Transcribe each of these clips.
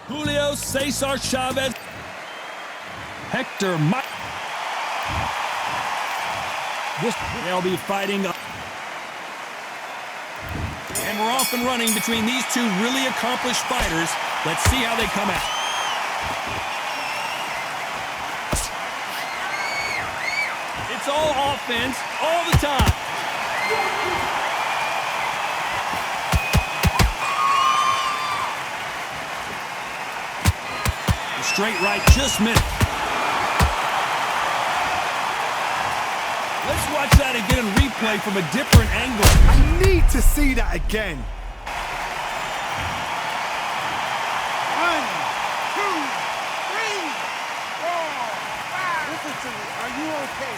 Julio Cesar Chavez. Hector Macho. They'll be fighting up. And we're off and running between these two really accomplished fighters. Let's see how they come out. It's all offense, all the time. The straight right just missed. Let's watch that again and replay from a different angle. I need to see that again. 1, 2, 3, 4, 5. Listen to me. Are you okay?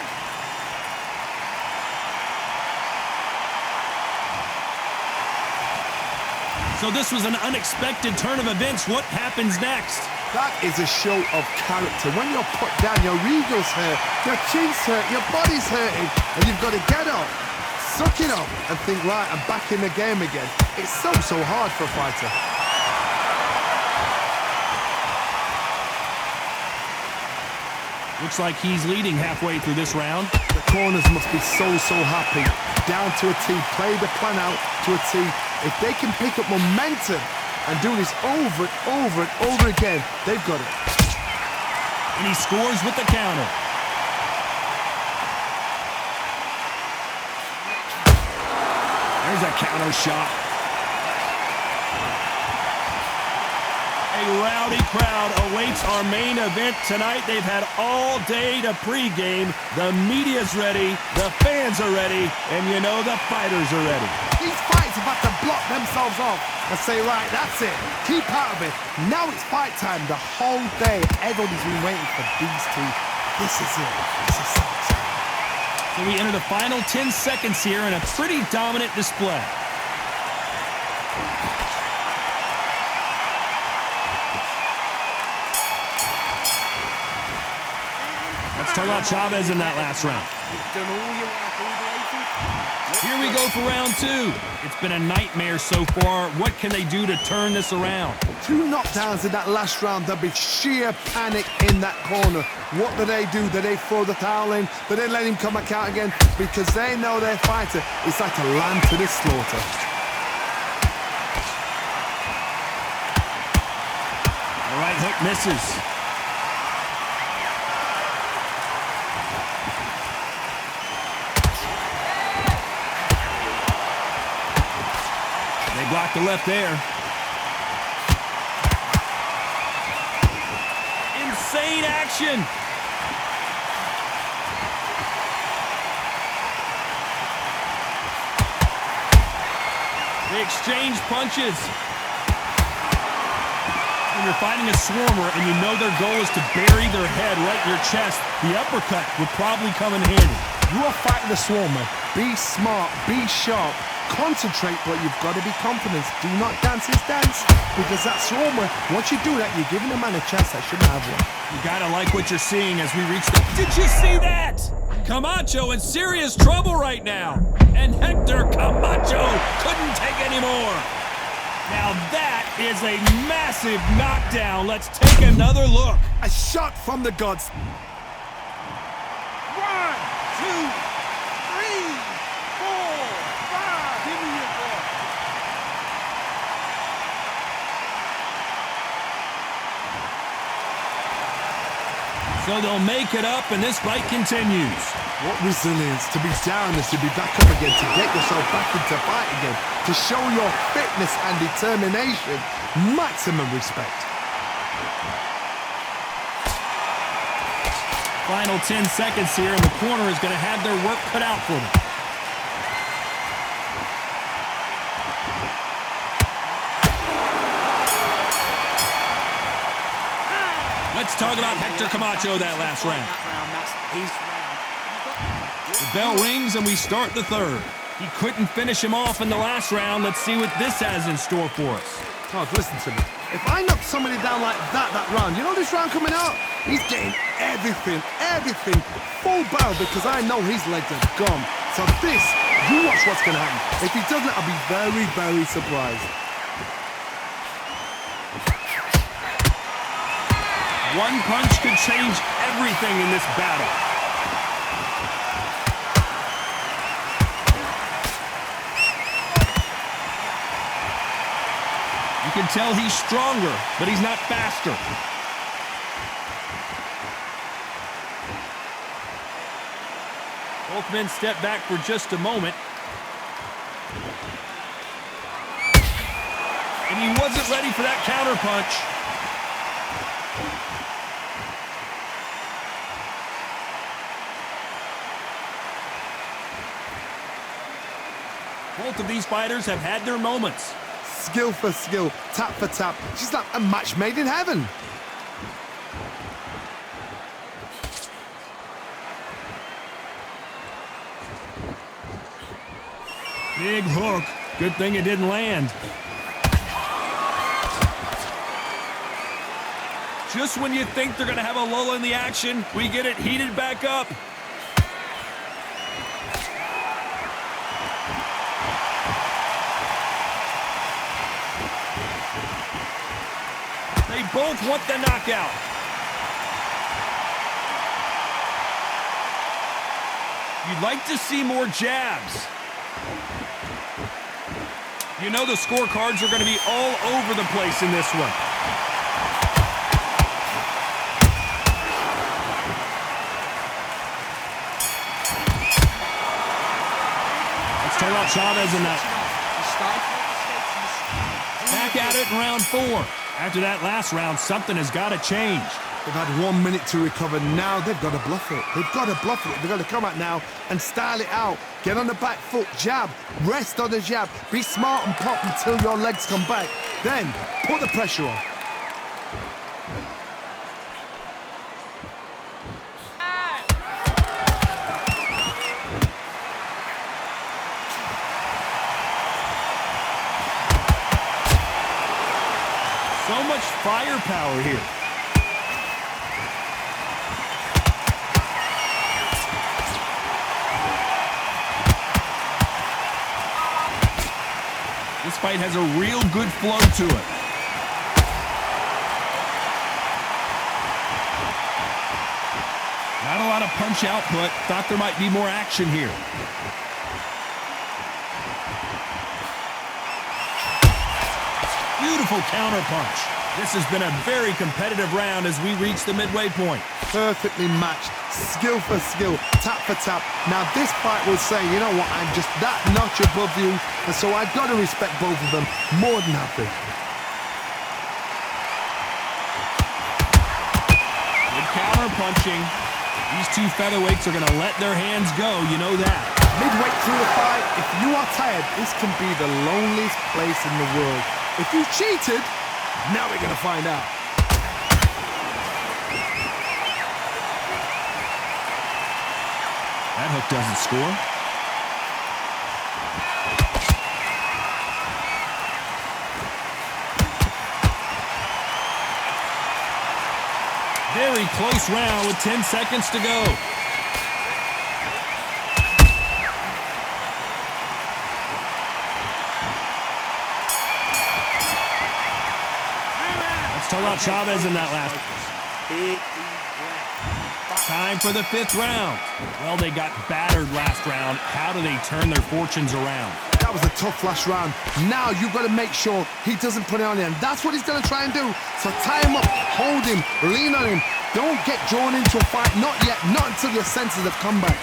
So this was an unexpected turn of events. What happens next? That is a show of character. When you're put down, your ego's hurt, your chin's hurt, your body's hurting, and you've got to get up, suck it up, and think, right, I'm back in the game again. It's so hard for a fighter. Looks like he's leading halfway through this round. The corners must be so happy. Down to a T, play the plan out to a T. If they can pick up momentum and do this over and over again, they've got it. And he scores with the counter. There's a counter shot. A rowdy crowd awaits our main event tonight. They've had all day to pregame. The media's ready, the fans are ready, and you know the fighters are ready. These fights are about to block themselves off and say, right, that's it. Keep out of it. Now it's fight time. The whole day, everybody's been waiting for these two. This is it. This is it. So we enter the final 10 seconds here in a pretty dominant display. Let's talk about Chavez in that last round. Here we go for round two. It's been a nightmare so far. What can they do to turn this around? 2 knockdowns in that last round. There'll be sheer panic in that corner. What do? Do they throw the towel in? Do they let him come back out again? Because they know their fighter is like a lamb to the slaughter. The right hook misses. Block the left there. Insane action. They exchange punches. When you're fighting a swarmer and you know their goal is to bury their head right in your chest, the uppercut would probably come in handy. You are fighting a swarmer. Be smart, be sharp. Concentrate, but you've got to be confident. Do not dance his dance, because that swarmer, once you do that, you're giving a man a chance that shouldn't have one. You gotta like what you're seeing as we reach the... Did you see that? Camacho in serious trouble right now. And Hector Camacho couldn't take any more. Now that is a massive knockdown. Let's take another look. A shot from the gods. 1, 2, 3. So they'll make it up, and this fight continues. What resilience to be down and to be back up again, to get yourself back into fight again, to show your fitness and determination. Maximum respect. Final 10 seconds here, and the corner is going to have their work cut out for them. Let's talk about Hector Camacho that last round. The bell rings and we start the third. He couldn't finish him off in the last round. Let's see what this has in store for us. Marv, listen to me. If I knock somebody down like that round, you know this round coming out? He's getting everything, full barrel, because I know his legs are gone. So this, you watch what's going to happen. If he doesn't, I'll be very, very surprised. One punch could change everything in this battle. You can tell he's stronger, but he's not faster. Both men step back for just a moment. And he wasn't ready for that counter punch. Both of these fighters have had their moments. Skill for skill, tap for tap. She's like a match made in heaven. Big hook. Good thing it didn't land. Just when you think they're going to have a lull in the action, we get it heated back up. They both want the knockout. You'd like to see more jabs. You know the scorecards are going to be all over the place in this one. Let's talk about Chavez in that. Back at it in round 4. After that last round, something has got to change. They've had 1 minute to recover. Now they've got to bluff it. They've got to bluff it. They've got to come out now and style it out. Get on the back foot, jab, rest on the jab. Be smart and pop until your legs come back. Then put the pressure on. So much firepower here. This fight has a real good flow to it. Not a lot of punch output. Thought there might be more action here. Beautiful counter punch. This has been a very competitive round as we reach the midway point. Perfectly matched, skill for skill, tap for tap. Now this fight will say, you know what, I'm just that notch above you, and so I've got to respect both of them more than happy. Good counter punching. These two featherweights are going to let their hands go, you know that. Midway through the fight, if you are tired, this can be the loneliest place in the world. If you cheated, now we're going to find out. That hook doesn't score. Very close round with 10 seconds to go. Let's talk about Chavez in that last. Time for the 5th round. Well, they got battered last round. How do they turn their fortunes around? That was a tough last round. Now you've got to make sure he doesn't put it on him. That's what he's going to try and do. So tie him up, hold him, lean on him. Don't get drawn into a fight. Not yet. Not until your senses have come back.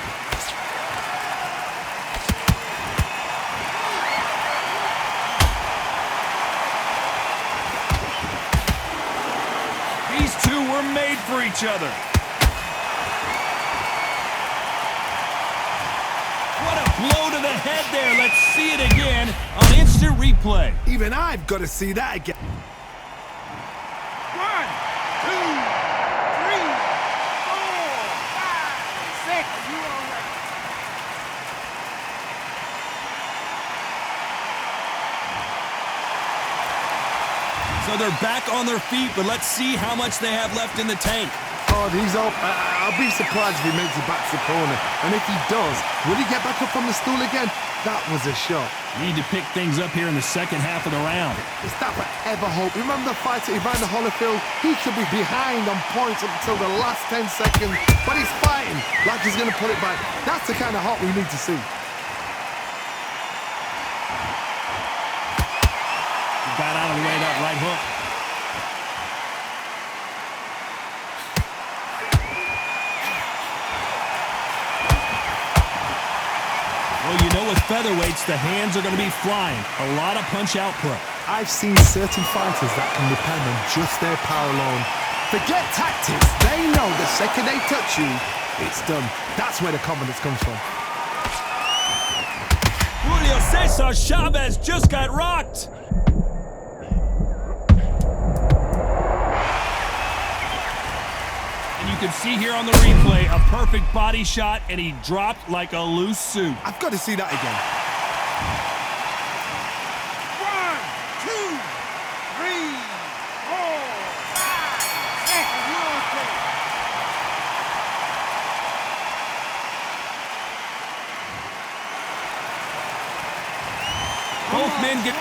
These two were made for each other. What a blow to the head there. Let's see it again on instant replay. Even I've got to see that again. 1, 2, 3, 4, 5, 6. You all right? So they're back on their feet, but let's see how much they have left in the tank. God, he's up. I'll be surprised if he makes it back to the corner. And if he does, will he get back up on the stool again? That was a shot. Need to pick things up here in the second half of the round. Is that ever hope? Remember the fight at Evander Holyfield? He could be behind on points up until the last 10 seconds, but he's fighting like he's going to put it back. That's the kind of hope we need to see. He got out of the way of that right hook. Well, you know with featherweights, the hands are going to be flying. A lot of punch output. I've seen certain fighters that can depend on just their power alone. Forget tactics. They know the second they touch you, it's done. That's where the confidence comes from. Julio Cesar Chavez just got rocked. You can see here on the replay a perfect body shot, and he dropped like a loose suit. I've got to see that again. 1, 2, 3, 4, 5 seconds. Both men get...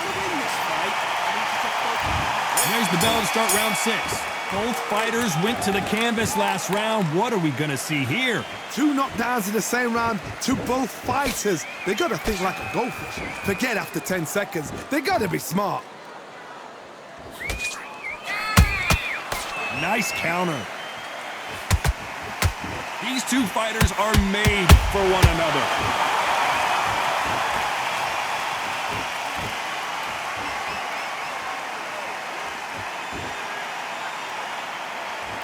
There's the bell to start round 6. Both fighters went to the canvas last round. What are we going to see here? 2 knockdowns in the same round to both fighters. They got to think like a goldfish. Forget after 10 seconds. They got to be smart. Nice counter. These two fighters are made for one another.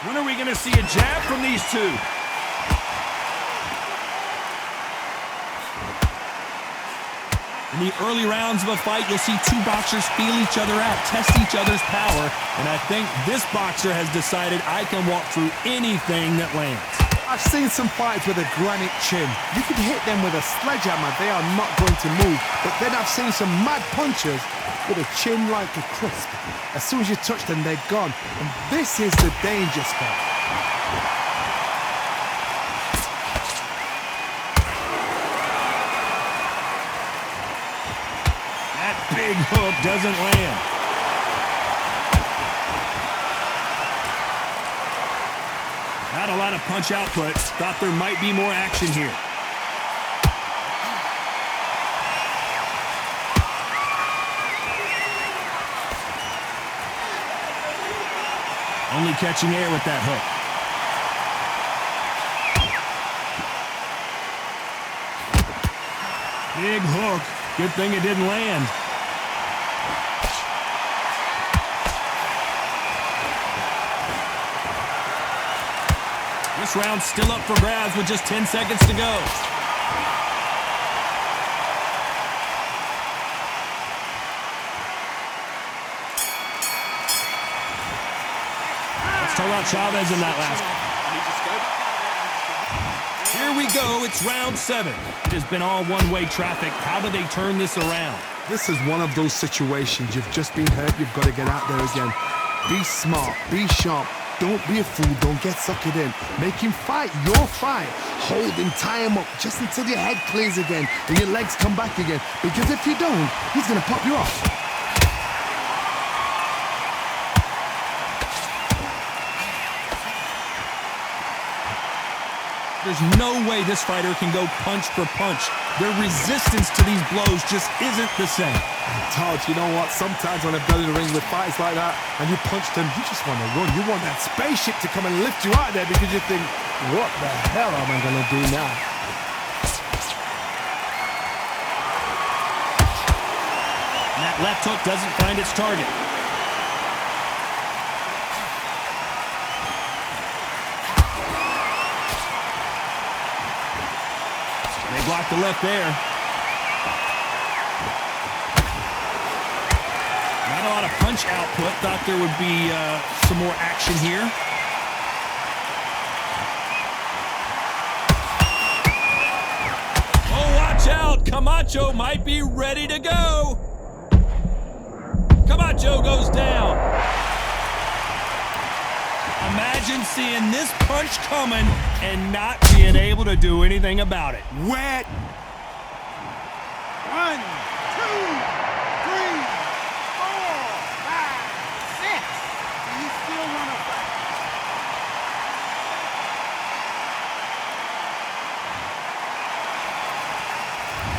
When are we going to see a jab from these two? In the early rounds of a fight, you'll see two boxers feel each other out, test each other's power, and I think this boxer has decided I can walk through anything that lands. I've seen some fights with a granite chin. You could hit them with a sledgehammer, they are not going to move. But then I've seen some mad punchers with a chin like a crisp. As soon as you touch them, they're gone. And this is the danger spot. That big hook doesn't land. Not a lot of punch output. Thought there might be more action here. Only catching air with that hook. Big hook. Good thing it didn't land. This round's still up for grabs with just 10 seconds to go. Let's talk about Chavez in that last one. Here we go, it's round 7. It has been all one-way traffic. How do they turn this around? This is one of those situations. You've just been hurt, you've got to get out there again. Be smart, be sharp. Don't be a fool, don't get suckered in. Make him fight your fight. Hold him, tie him up, just until your head clears again and your legs come back again. Because if you don't, he's gonna pop you off. There's no way this fighter can go punch for punch. Their resistance to these blows just isn't the same. Todd, you know what? Sometimes when I've done in the ring with fights like that and you punch them, you just want to run. You want that spaceship to come and lift you out there because you think, what the hell am I going to do now? And that left hook doesn't find its target. They blocked the left there. Not a lot of punch output. Thought there would be some more action here. Oh, watch out! Camacho might be ready to go. Camacho goes down. A Imagine seeing this punch coming and not being able to do anything about it. Wet. 1, 2, 3, 4, 5, 6. And you still want to fight.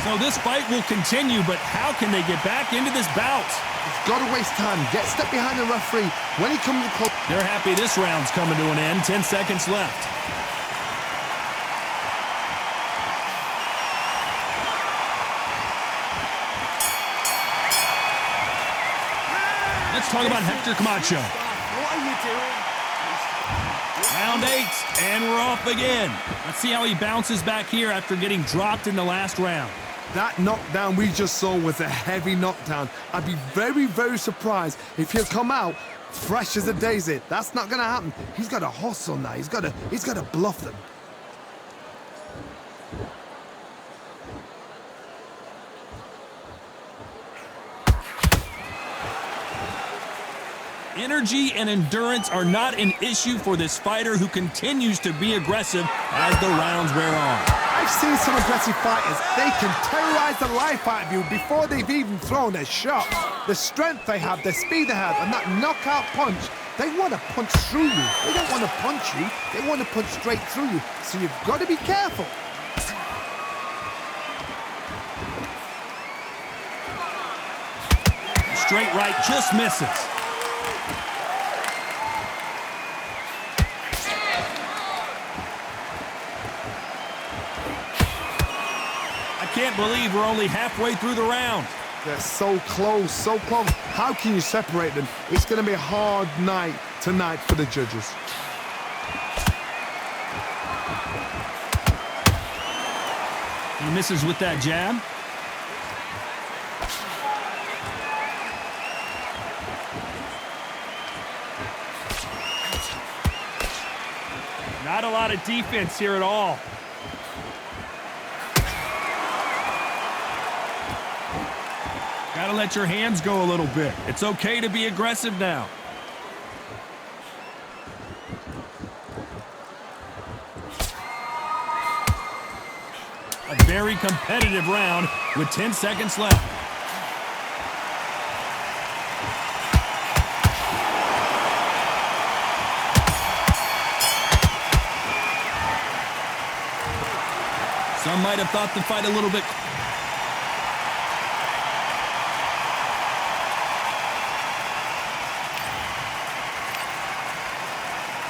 So this fight will continue, but how can they get back into this bout? He's got to waste time. Get step behind the referee. When he comes close. They're happy this round's coming to an end. 10 seconds left. Let's talk about Hector Camacho. What are you doing? Round 8, and we're off again. Let's see how he bounces back here after getting dropped in the last round. That knockdown we just saw was a heavy knockdown. I'd be very, very surprised if he'll come out fresh as a daisy. That's not gonna happen. He's got to hustle now. He's got to bluff them. Energy and endurance are not an issue for this fighter who continues to be aggressive as the rounds wear on. I've seen some aggressive fighters. They can terrorize the life out of you before they've even thrown a shot. The strength they have, the speed they have, and that knockout punch, they want to punch through you. They don't want to punch you. They want to punch straight through you. So you've got to be careful. Straight right just misses. I can't believe we're only halfway through the round. They're so close, so close. How can you separate them? It's going to be a hard night tonight for the judges. He misses with that jab. Not a lot of defense here at all. Gotta let your hands go a little bit. It's okay to be aggressive now. A very competitive round with 10 seconds left. Some might have thought the fight a little bit